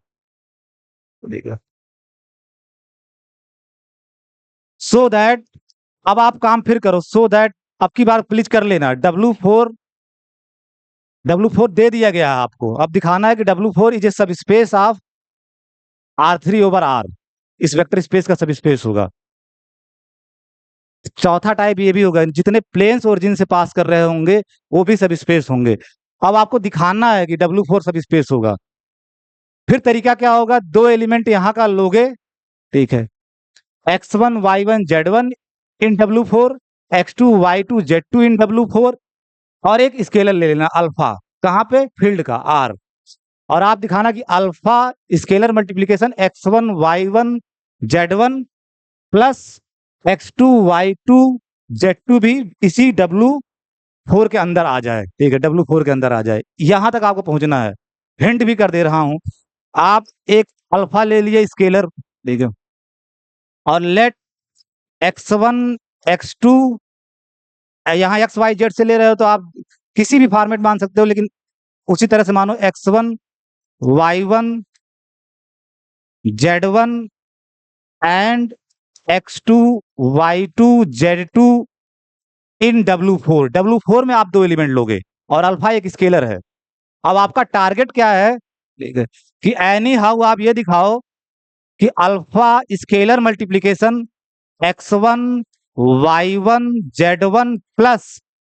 ठीक है। सो दैट, अब आप काम फिर करो, सो दैट अब की बार प्लीज कर लेना, W4 दे दिया गया है आपको, अब दिखाना है कि W4 is a subspace of R3/R, इस वेक्टर स्पेस का सब स्पेस होगा। चौथा टाइप ये भी होगा, जितने प्लेन्स ओरिजिन से पास कर रहे होंगे वो भी सब स्पेस होंगे। अब आपको दिखाना है कि W4 सब स्पेस होगा। फिर तरीका क्या होगा, दो एलिमेंट यहाँ का लोगे, ठीक है, X1 Y1 Z1 इन W4, X2 Y2 Z2 इन W4, और एक स्केलर ले लेना अल्फा, कहाँ पे, फील्ड का R, और आप दिखाना कि alpha scalar multiplication X1 Y1 Z1 plus X2 Y2 Z2 भी इसी W4 के अंदर आ जाए, ठीक है, W4 के अंदर आ जाए। यहां तक आपको पहुंचना है। हिंट भी कर दे रहा हूं, आप एक अल्फा ले लिए स्केलर, ठीक है, और लेट X1 X2, यहाँ XYZ से ले रहे हो तो आप किसी भी फॉर्मेट मान सकते हो, लेकिन उसी तरह से मानो X1 Y1 Z1 and X2 Y2 Z2 in W4 में आप दो एलिमेंट लोगे और अल्फा एक स्केलर है। अब आपका टारगेट क्या है, ठीक है, कि एनी हाउ आप ये दिखाओ कि alpha scalar multiplication X1 Y1 Z1 plus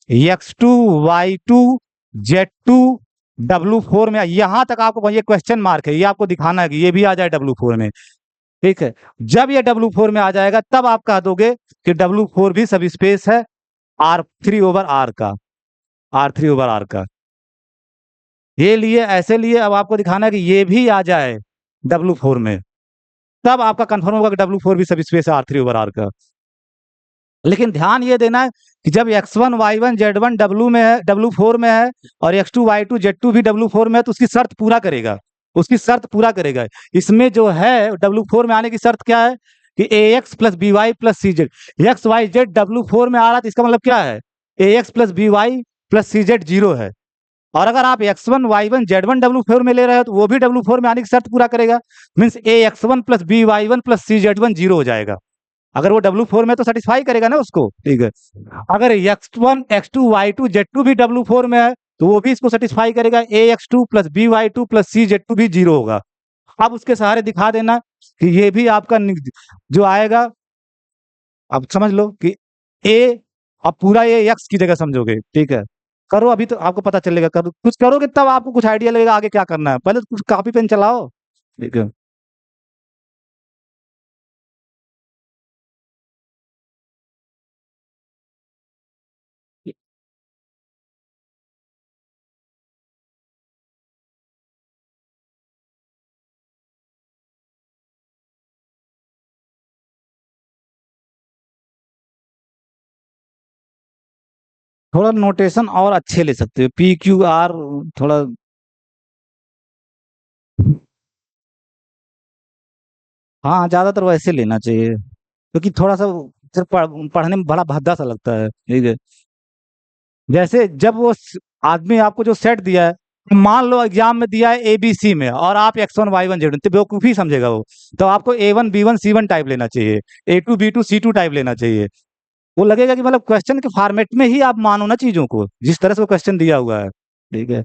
X2 Y2 Z2 W4 में, यहां तक आपको ये क्वेश्चन मार्क है, ये आपको दिखाना है कि ये भी आ जाए W4 में, ठीक है। जब ये W4 में आ जाएगा तब आप कह दोगे कि W4 भी सब स्पेस है R3/R का, R3/R का। ये लिए ऐसे लिए, अब आपको दिखाना है कि ये भी आ जाए W4 में, तब आपका कंफर्म होगा कि W4 भी सब स्पेस है R3/R का। लेकिन ध्यान ये देना है कि जब X1 Y1 Z1 W में है, W4 में है, और X2 Y2 Z2 भी W4 में है, तो उसकी शर्त पूरा करेगा, उसकी शर्त पूरा करेगा। इसमें जो है W4 में आने की शर्त क्या है कि AX plus BY plus CZ, XYZ W4 में आ रहा है तो इसका मतलब क्या है, AX plus BY plus CZ 0 है। और अगर आप X1 Y1 Z1 W4 में ले रहे हो तो वो भी W4 में आने की शर्त पूरा करेगा, means AX1 plus BY1 plus CZ1 0 हो जाएगा। अगर वो W4 में तो सेटिस्फाई करेगा ना उसको, ठीक है। अगर X1 X2 Y2 Z2 भी W4 में है तो वो भी इसको सेटिस्फाई करेगा, AX2 plus BY2 plus CZ2 भी 0 होगा। अब उसके सहारे दिखा देना कि ये भी आपका जो आएगा, अब समझ लो कि ए, अब पूरा ये एक्स की जगह समझोगे, ठीक है। करो, अभी तो आपको पता चलेगा, कुछ करोगे तब आपको कुछ आइडिया लगेगा आगे क्या करना है, पहले तो कुछ कॉपी पेन चलाओ, ठीक है। थोड़ा नोटेशन और अच्छे ले सकते हो, PQR थोड़ा, हाँ ज्यादातर वैसे लेना चाहिए, क्योंकि थोड़ा सा सिर्फ पढ़ने में बड़ा भद्दा सा लगता है, ठीक है। जैसे जब वो आदमी आपको जो सेट दिया है, मान लो एग्जाम में दिया है ABC में और आप X1 Y1 Z1, तो बेवकूफी समझेगा वो, तो आपको A1 B1 C1 टाइप लेना चाहिए, A2 B2 C2 टाइप लेना चाहिए। वो लगेगा कि मतलब क्वेश्चन के फॉर्मेट में ही आप मानो ना चीजों को, जिस तरह से वो क्वेश्चन दिया हुआ है, ठीक है।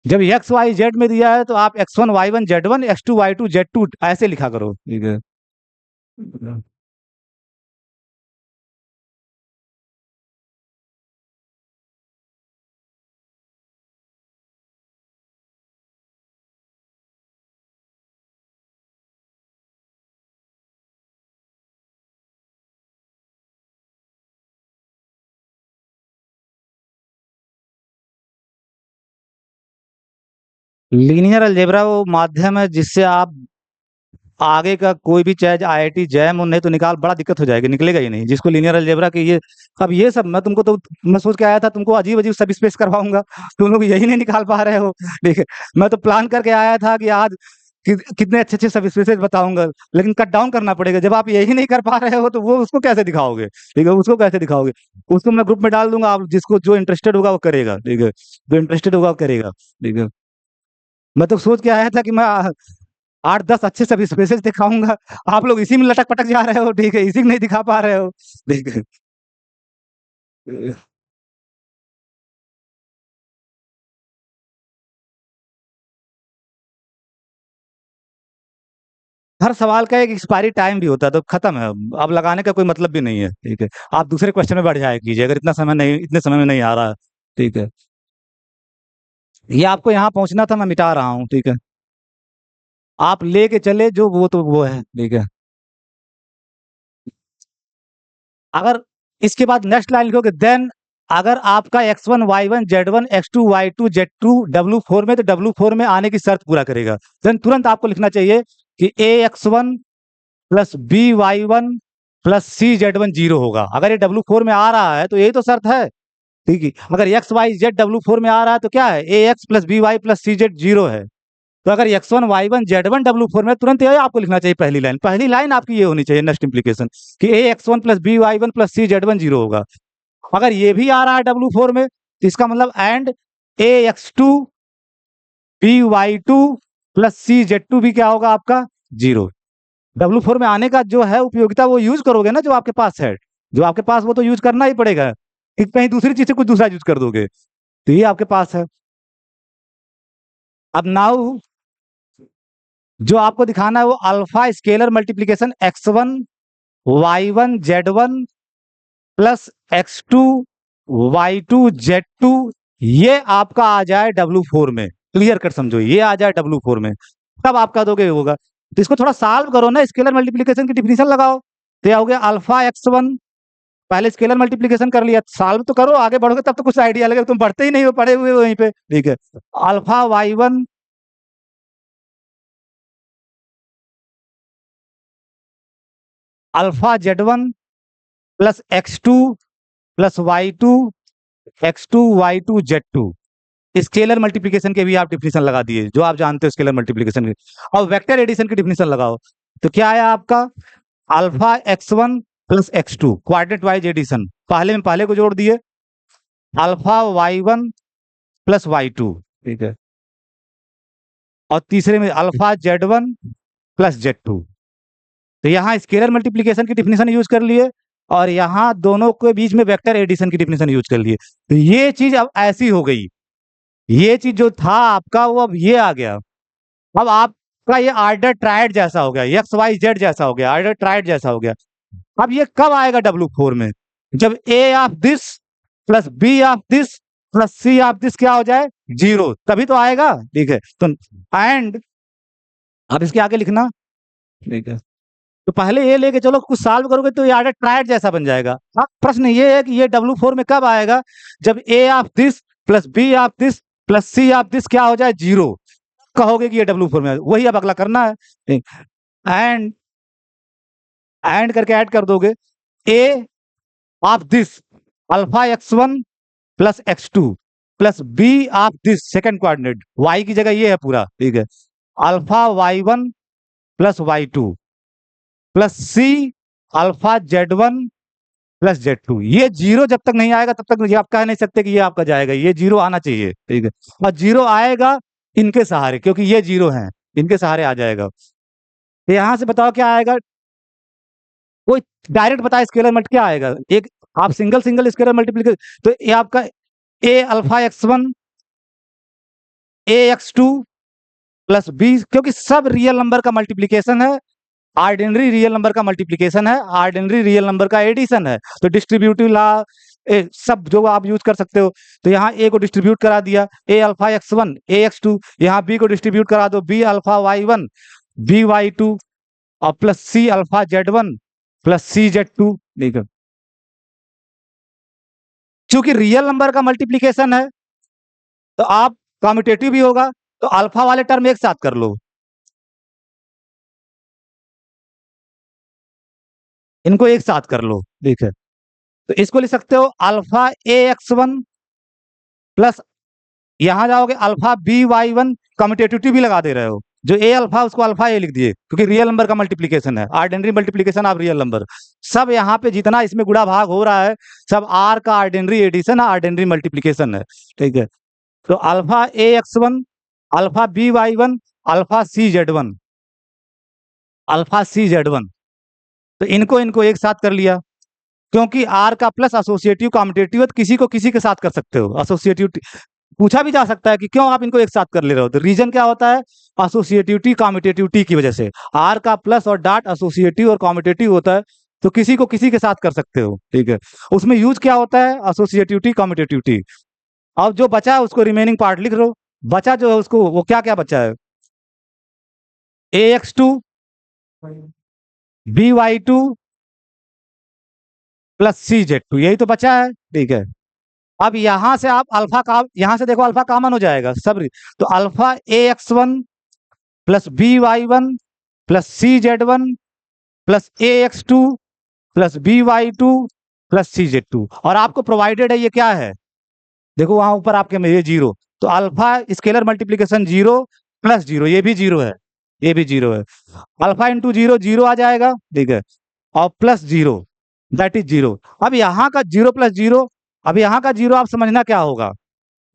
जब XYZ में दिया है तो आप X1 Y1 Z1 X2 Y2 Z2 ऐसे लिखा करो, ठीक है। लीनियर अलजेब्रा वो माध्यम है जिससे आप आगे का कोई भी चाहे आईआईटी जैम और नहीं तो निकाल, बड़ा दिक्कत हो जाएगी, निकलेगा ही नहीं जिसको लीनियर अलजेब्रा की ये। अब ये सब मैं तुमको तो मैं सोच के आया था तुमको अजीब अजीब सब स्पेस करवाऊंगा, तुम लोग यही नहीं निकाल पा रहे हो। ठीक है, मैं तो प्लान करके आया था कि आज कितने अच्छे अच्छे सब स्पेसेस बताऊंगा, लेकिन कट डाउन करना पड़ेगा। जब आप यही नहीं कर पा रहे हो तो वो उसको कैसे दिखाओगे? ठीक है, उसको कैसे दिखाओगे? उसको मैं ग्रुप में डाल दूंगा, आप जिसको जो इंटरेस्टेड होगा वो करेगा। ठीक है, जो इंटरेस्टेड होगा वो करेगा। ठीक है, मैं तो सोच के आया था कि मैं 8-10 अच्छे सब स्पेसेस दिखाऊंगा, आप लोग इसी में लटक पटक जा रहे हो। ठीक है, इसी में नहीं दिखा पा रहे हो। ठीक है, हर सवाल का एक एक्सपायरी टाइम भी होता है, तो खत्म है, अब लगाने का कोई मतलब भी नहीं है। ठीक है, आप दूसरे क्वेश्चन में बढ़ जाया कीजिए अगर इतना समय नहीं, इतने समय में नहीं आ रहा है। ठीक है, ये आपको यहाँ पहुंचना था, मैं मिटा रहा हूँ। ठीक है, आप लेके चले जो वो तो वो है। ठीक है, अगर इसके बाद नेक्स्ट लाइन लिखोगे देन, अगर आपका x1 y1 z1 x2 y2 z2 w4 में, तो w4 में आने की शर्त पूरा करेगा। देन तुरंत आपको लिखना चाहिए कि ax1 plus B Y one plus C Z one zero होगा। अगर ये डब्ल्यू फोर में आ रहा है तो यही तो शर्त है। ठीक है, अगर X Y Z W four में आ रहा है तो क्या है, A X plus B Y plus C Z zero है। तो अगर X one Y one Z one W four में, तुरंत ये आपको लिखना चाहिए पहली लाइन, पहली लाइन आपकी ये होनी चाहिए नेक्स्ट इंप्लीकेशन, कि A X one plus B Y one plus C Z one zero होगा। अगर ये भी आ रहा है डब्ल्यू फोर में तो इसका मतलब and A X two B Y two plus C Z two भी क्या होगा आपका, जीरो। डब्ल्यू फोर में आने का जो है उपयोगिता वो यूज करोगे ना, जो आपके पास है, जो आपके पास वो तो यूज करना ही पड़ेगा। कहीं दूसरी चीज से कुछ दूसरा यूज कर दोगे तो ये आपके पास है। अब नाउ जो आपको दिखाना है वो alpha scalar multiplication x1 y1 z1 plus x2 y2 z2, ये आपका आ जाए डब्ल्यू फोर में। क्लियर कर समझो, ये आ जाए डब्ल्यू फोर में, तब आपका दोगे होगा। तो इसको थोड़ा सॉल्व करो ना, स्केलर मल्टीप्लीकेशन की डिफिनीशन लगाओ। तो क्या हो गया, अल्फा x1, पहले स्केलर मल्टीप्लीकेशन कर लिया, सॉल्व तो करो, आगे बढ़ोगे तब तो कुछ आइडिया लगेगा, तुम बढ़ते ही नहीं हो, पड़े हुए हो वहीं पे। ठीक है, अल्फा y1 alpha z1 plus x2 plus y2 scalar multiplication के भी आप डिफिनीशन लगा दिए, जो आप जानते हो स्केलर मल्टीप्लीकेशन की। और वेक्टर एडिशन की डिफिनीशन लगाओ, तो क्या आया आपका, alpha x1 plus x2 quadrant wise addition, पहले में पहले को जोड़ दिए, अल्फा y1 प्लस y2। ठीक है, और तीसरे में अल्फा z1 प्लस z2। तो यहाँ स्केलर मल्टीप्लीकेशन की डिफिनीशन यूज कर लिए, और यहाँ दोनों के बीच में वेक्टर एडिशन की डिफिनीशन यूज कर लिए। तो ये चीज अब ऐसी हो गई, ये चीज जो था आपका वो अब ये आ गया। अब आपका ये आर्डर ट्रायड जैसा हो गया, एक्स वाई जेड जैसा हो गया, आर्डर ट्रायड जैसा हो गया। अब ये कब आएगा डब्ल्यू फोर में, जब A of this plus B of this plus C of this क्या हो जाए, जीरो, तभी तो आएगा। ठीक है, तो एंड अब इसके आगे लिखना। ठीक है, तो पहले ये लेके चलो, कुछ सॉल्व करोगे तो ये आर्डर ट्रायड जैसा बन जाएगा। अब प्रश्न ये है कि ये डब्ल्यू फोर में कब आएगा, जब A of this plus B of this plus C of this क्या हो जाए, जीरो। कहोगे कि ये डब्ल्यू फोर में वही अब अगला करना है। एंड एंड करके ऐड कर दोगे, A of this alpha x1 plus x2 plus B of this second coordinate, y की जगह ये है पूरा। ठीक है, अल्फा y1 plus y2 plus C alpha z1 plus z2। ये जीरो जब तक नहीं आएगा तब तक ये आप कह नहीं सकते कि ये आपका जाएगा, ये जीरो आना चाहिए। ठीक है, और जीरो आएगा इनके सहारे, क्योंकि ये जीरो हैं, इनके सहारे आ जाएगा। तो यहां से बताओ क्या आएगा, कोई डायरेक्ट बताए स्केलर मल्ट क्या आएगा, एक आप सिंगल सिंगल स्केलर मल्टीप्लीकेशन, तो ये आपका ए अल्फा x1 ए x2 प्लस बी, क्योंकि सब रियल नंबर का मल्टीप्लीकेशन है, आर्डिनरी रियल नंबर का मल्टीप्लीकेशन है, आर्डिनरी रियल नंबर का एडिशन है। तो डिस्ट्रीब्यूटिव लॉ सब जो आप यूज कर सकते हो। तो यहाँ ए को डिस्ट्रीब्यूट करा दिया, ए अल्फा x1 ए x2, यहाँ बी को डिस्ट्रीब्यूट करा दो, be alpha y1 B y2 और plus C alpha z1 plus C z2। ठीक है, क्योंकि रियल नंबर का मल्टीप्लीकेशन है तो आप कम्यूटेटिव भी होगा, तो अल्फा वाले टर्म एक साथ कर लो, इनको एक साथ कर लो, ठीक है। तो इसको लिख सकते हो alpha A X one plus, यहां जाओगे alpha B Y one, commutative भी लगा दे रहे हो, जो ए अल्फा उसको अल्फा ए लिख दिए, क्योंकि रियल नंबर का मल्टीप्लीकेशन है, ordinary multiplication of real number. सब यहाँ पे जितना इसमें गुणा भाग हो रहा है, सब आर का आर्डिनरी एडिशन, आर्डिनरी मल्टीप्लीकेशन है, ठीक है। तो alpha A X one, alpha B Y one, alpha C Z one, alpha C Z one. तो इनको इनको एक साथ कर लिया, क्योंकि आर का प्लस एसोसिएटिव कॉम्पिटेटिव है, तो किसी को किसी के साथ कर सकते हो। एसोसिएटिव पूछा भी जा सकता है कि क्यों आप इनको एक साथ कर ले रहे हो, तो रीजन क्या होता है, एसोसिएटिविटी कॉम्पिटेटिविटी की वजह से। आर का प्लस और डॉट एसोसिएटिव और कॉम्पिटेटिव होता है, तो किसी को किसी के साथ कर सकते हो, ठीक है। उसमें यूज क्या होता है, एसोसिएटिविटी कॉम्पिटेटिविटी। अब जो बचा है उसको रिमेनिंग पार्ट लिख लो। बचा जो है उसको, वो क्या क्या बचा है, A X two B Y two plus C Z two, यही तो बचा है, ठीक है। अब यहां से आप अल्फा का, यहां से देखो अल्फा कॉमन हो जाएगा सब, तो alpha A X one plus B Y one plus C Z one plus A X two plus B Y two plus C Z two, और आपको प्रोवाइडेड है ये क्या है, देखो वहां ऊपर आपके में ये जीरो, तो alpha scalar multiplication zero plus zero, ये भी जीरो है, ये भी जीरो है। अल्फा इंटू जीरो जीरो आ जाएगा, ठीक है, और plus zero that is zero. अब यहाँ का जीरो प्लस जीरो, अब यहाँ का जीरो आप समझना क्या होगा,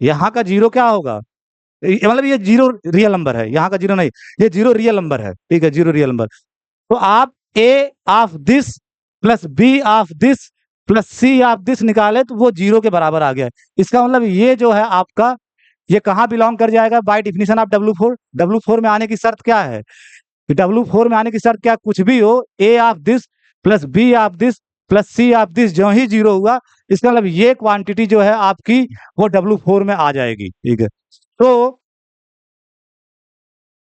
यहाँ का जीरो क्या होगा, मतलब ये जीरो रियल नंबर है, यहाँ का जीरो नहीं, ये जीरो रियल नंबर है, ठीक है, जीरो रियल नंबर। तो आप A of this plus B of this plus C of this निकाले तो वो जीरो के बराबर आ गया। इसका मतलब ये जो है आपका, ये कहाँ बिलोंग कर जाएगा by definition of W four. W four में आने की शर्त क्या है, डब्ल्यू फोर में आने की शर्त क्या, कुछ भी हो, A of this plus B of this plus C of this जो ही जीरो हुआ, इसका मतलब ये क्वांटिटी जो है आपकी वो डब्ल्यू फोर में आ जाएगी, ठीक है। तो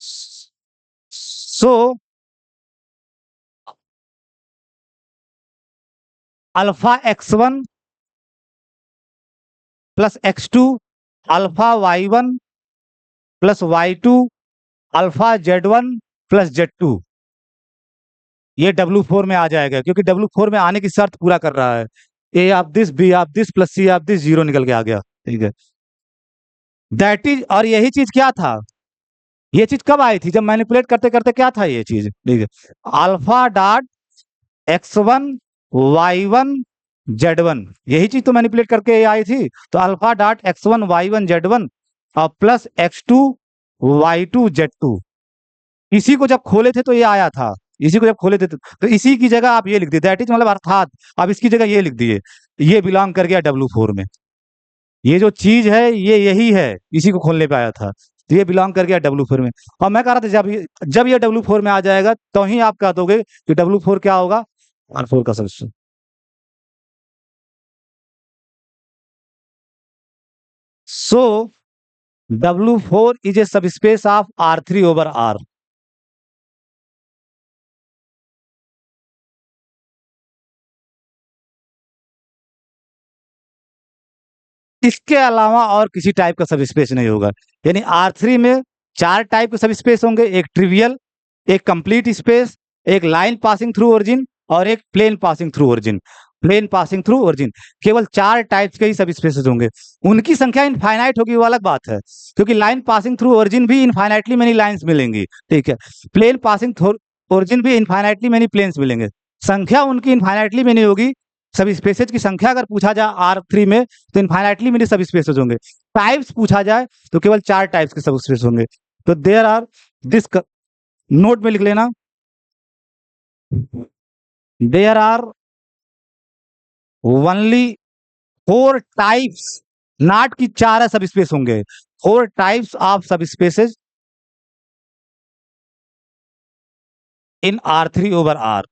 so alpha X one plus X two, alpha Y one plus Y two, alpha Z one plus Z two, ये डब्ल्यू फोर में आ जाएगा, क्योंकि डब्ल्यू फोर में आने की शर्त पूरा कर रहा है। A of this B of this plus C of this zero निकल के आ गया, ठीक है, दैट इज। और यही चीज क्या था, ये चीज कब आई थी, जब मैनिपुलेट करते करते क्या था ये चीज, ठीक है, alpha dot X one Y one Z one, यही चीज तो मैनिपुलेट करके ये आई थी। तो alpha dot X one Y one Z one और plus X two Y two Z two, इसी को जब खोले थे तो ये आया था, इसी को जब खोले थे तो इसी की जगह आप ये लिख दिए, दैट इज मतलब अर्थात आप इसकी जगह ये लिख दिए, ये बिलोंग कर गया डब्ल्यू फोर में। ये जो चीज है ये यही है, इसी को खोलने पे आया था, तो ये बिलोंग कर गया डब्ल्यू फोर में। और मैं कह रहा था जब ये डब्ल्यू फोर में आ जाएगा तो ही आप कह दोगे कि डब्ल्यू फोर क्या होगा, आर फोर का सदस्य। So W four is a subspace of R three over R. इसके अलावा और किसी टाइप का सब स्पेस नहीं होगा, यानी आर थ्री में चार टाइप के सब स्पेस होंगे, एक ट्रिवियल, एक कंप्लीट स्पेस, एक लाइन पासिंग थ्रू ओरिजिन और एक plane passing through origin. Plane passing through origin, केवल चार टाइप्स के ही सब स्पेसेस होंगे, उनकी संख्या इनफाइनाइट होगी वो अलग बात है, क्योंकि लाइन पासिंग थ्रू ओरिजिन भी इनफाइनाइटली मेनी लाइंस मिलेंगी, ठीक है, प्लेन पासिंग थ्रू ओरिजिन भी इनफाइनाइटली मेनी प्लेन्स मिलेंगे, संख्या उनकी इनफाइनाइटली मेनी होगी। सब स्पेसेज की संख्या अगर पूछा जाए आर थ्री में तो इनफाइनाइटली मेनी सब स्पेसेज होंगे। टाइप्स पूछा जाए तो केवल चार टाइप्स के सब स्पेस होंगे। तो देयर आर दिस, नोट में लिख लेना, there are only four types, not की चार सब स्पेस होंगे, four types of subspaces in R three over R,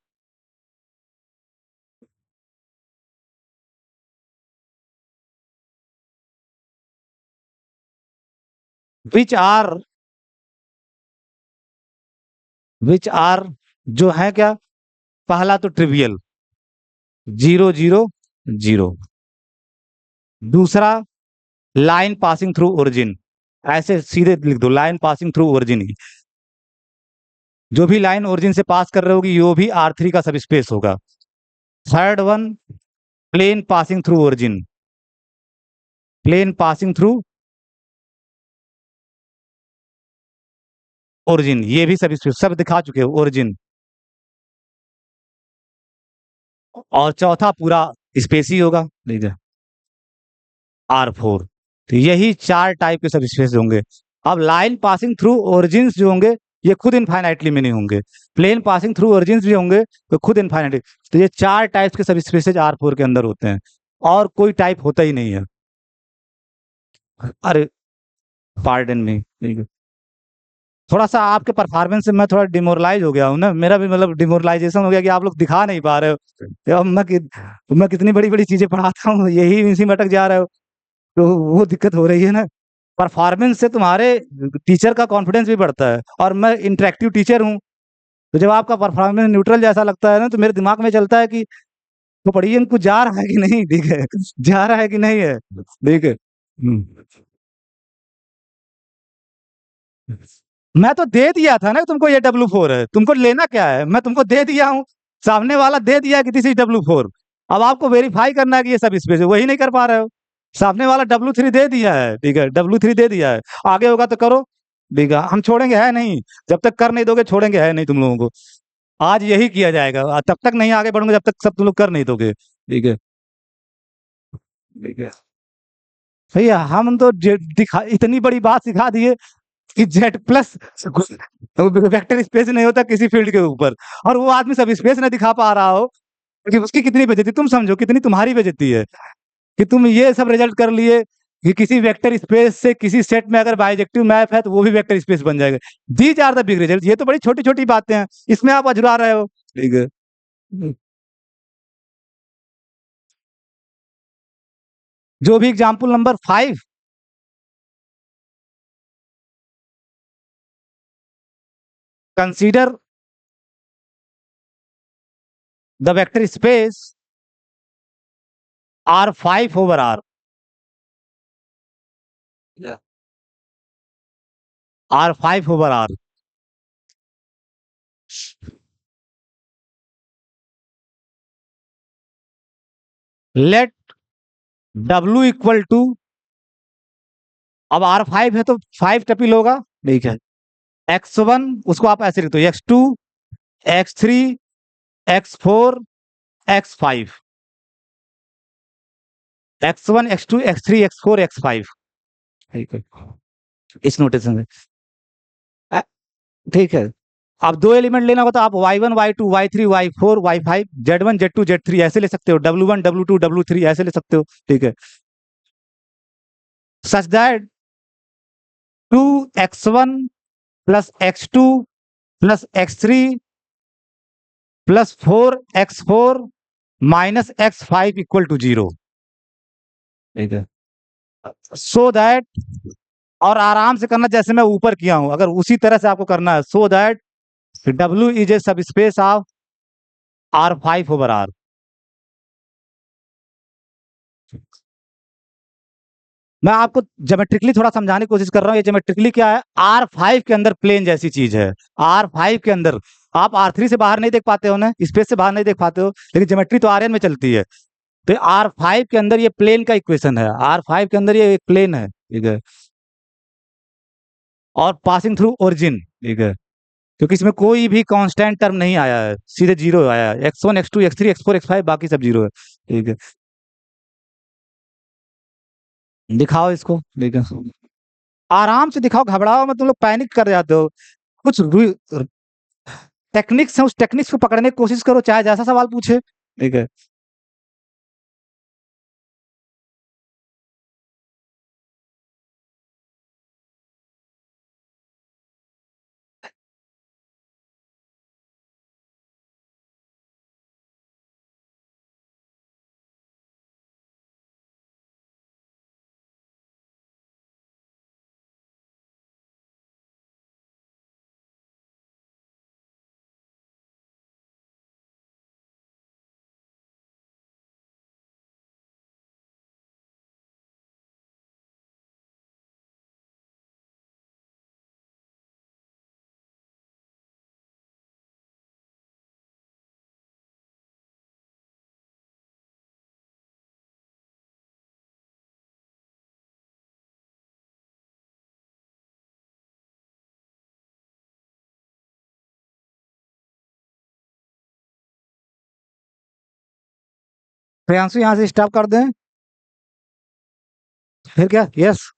which are जो है क्या, पहला तो ट्रिवियल जीरो जीरो जीरो, दूसरा लाइन पासिंग थ्रू ओरिजिन, ऐसे सीधे लिख दो लाइन पासिंग थ्रू ओरिजिन ही, जो भी लाइन ओरिजिन से पास कर रहे होगी वो भी आर थ्री का सब स्पेस होगा। Third one, plane passing through origin, plane passing through origin, ये भी सब दिखा चुके हो ओरिजिन। और चौथा पूरा स्पेस ही होगा, ठीक है, R4। तो यही चार टाइप के सब स्पेस होंगे। अब लाइन पासिंग थ्रू ओरिजिन जो होंगे, ये खुद इनफाइनाइटली मेनी होंगे। प्लेन पासिंग थ्रू ओरिजिन भी होंगे तो खुद इनफाइनाइटली। तो ये चार टाइप्स के सब स्पेसेज R4 के अंदर होते हैं, और कोई टाइप होता ही नहीं है। अरे पार्डन में, ठीक है। थोड़ा सा आपके परफॉर्मेंस से मैं थोड़ा डिमोरलाइज हो गया हूँ ना, मेरा भी मतलब डिमोरलाइजेशन हो गया कि आप लोग दिखा नहीं पा रहे हो। अब मैं कितनी बड़ी बड़ी चीजें पढ़ाता हूँ, यही इसी में अटक जा रहे हो, तो वो दिक्कत हो रही है ना। परफॉर्मेंस से तुम्हारे टीचर का कॉन्फिडेंस भी बढ़ता है, और मैं इंटरेक्टिव टीचर हूँ। तो जब आपका परफॉर्मेंस न्यूट्रल जैसा लगता है ना, तो मेरे दिमाग में चलता है कि तो पढ़िए इनको जा रहा है कि नहीं, ठीक है, जा रहा है कि नहीं है, ठीक है। मैं तो दे दिया था ना तुमको, ये W4 है, तुमको लेना क्या है, मैं तुमको दे दिया हूँ। सामने वाला दे दिया कि दिस इज W4। अब आपको वेरीफाई करना है कि ये सब स्पेस है, वही नहीं कर पा रहे हो। सामने वाला W3 दे दिया है, ठीक है, W3 दे दिया है। आगे होगा तो करो, ठीक है, हम छोड़ेंगे है नहीं। जब तक कर नहीं दोगे छोड़ेंगे है नहीं तुम लोगों को। आज यही किया जाएगा, तब तक नहीं आगे बढ़ोगे जब तक सब तुम लोग कर नहीं दोगे, ठीक है, ठीक है। भैया हम तो दिखा इतनी बड़ी बात सिखा दिए कि जेड प्लस वेक्टर स्पेस नहीं होता किसी फील्ड के ऊपर, और वो आदमी सब स्पेस नहीं दिखा पा रहा हो, कि उसकी कितनी बेइज्जती, तुम समझो कितनी तुम्हारी बेइज्जती है कि तुम ये सब रिजल्ट कर लिए कि किसी वेक्टर स्पेस से किसी सेट में अगर बाइजेक्टिव मैप है तो वो भी वेक्टर स्पेस बन जाएगा। These are the big result. ये तो बड़ी छोटी छोटी बातें हैं, इसमें आप अझुरा रहे हो, ठीक है। जो भी example number 5, consider the vector space R5/R, R5/R। Let W equal to, अब R5 है तो 5 टपिल होगा, ठीक है। X1 उसको आप ऐसे लिख दो, X2, X3, X4, X5, X1, X2, X3, X4, X5, ठीक है, इस नोटेशन में। अ, ठीक है। अब दो एलिमेंट लेना होगा तो आप Y1, Y2, Y3, Y4, Y5, Z1, Z2, Z3 ऐसे ले सकते हो, W1, W2, W3 ऐसे ले सकते हो, ठीक है। Such that 2x1 plus x2 plus x3 plus 4x4 minus x5 equal to 0, ठीक है। सो दैट, और आराम से करना जैसे मैं ऊपर किया हूं, अगर उसी तरह से आपको करना है, so that W is a subspace of R5/R। मैं आपको ज्योमेट्रिकली थोड़ा समझाने की कोशिश कर रहा हूँ। ये ज्योमेट्रिकली क्या है, R5 के अंदर प्लेन जैसी चीज है। R5 के अंदर आप R3 से बाहर नहीं देख पाते हो ना, स्पेस से बाहर नहीं देख पाते हो, लेकिन ज्योमेट्री तो Rn में चलती है। तो R5 के अंदर ये प्लेन का इक्वेशन है, R5 के अंदर ये एक प्लेन है, ठीक है, और पासिंग थ्रू ओरिजिन, ठीक है, क्योंकि इसमें कोई भी कांस्टेंट टर्म नहीं आया है, सीधे जीरो आया है। X1, X2, X3, X4, X5 बाकी सब जीरो है, ठीक है। दिखाओ इसको, ठीक है, आराम से दिखाओ, घबराओ मत, तुम लोग पैनिक कर जाते हो। कुछ टेक्निक्स है, उस टेक्निक्स को पकड़ने की कोशिश करो, चाहे जैसा सवाल पूछे, ठीक है। प्रियांशु यहाँ से स्टॉप कर दें? फिर क्या? यस?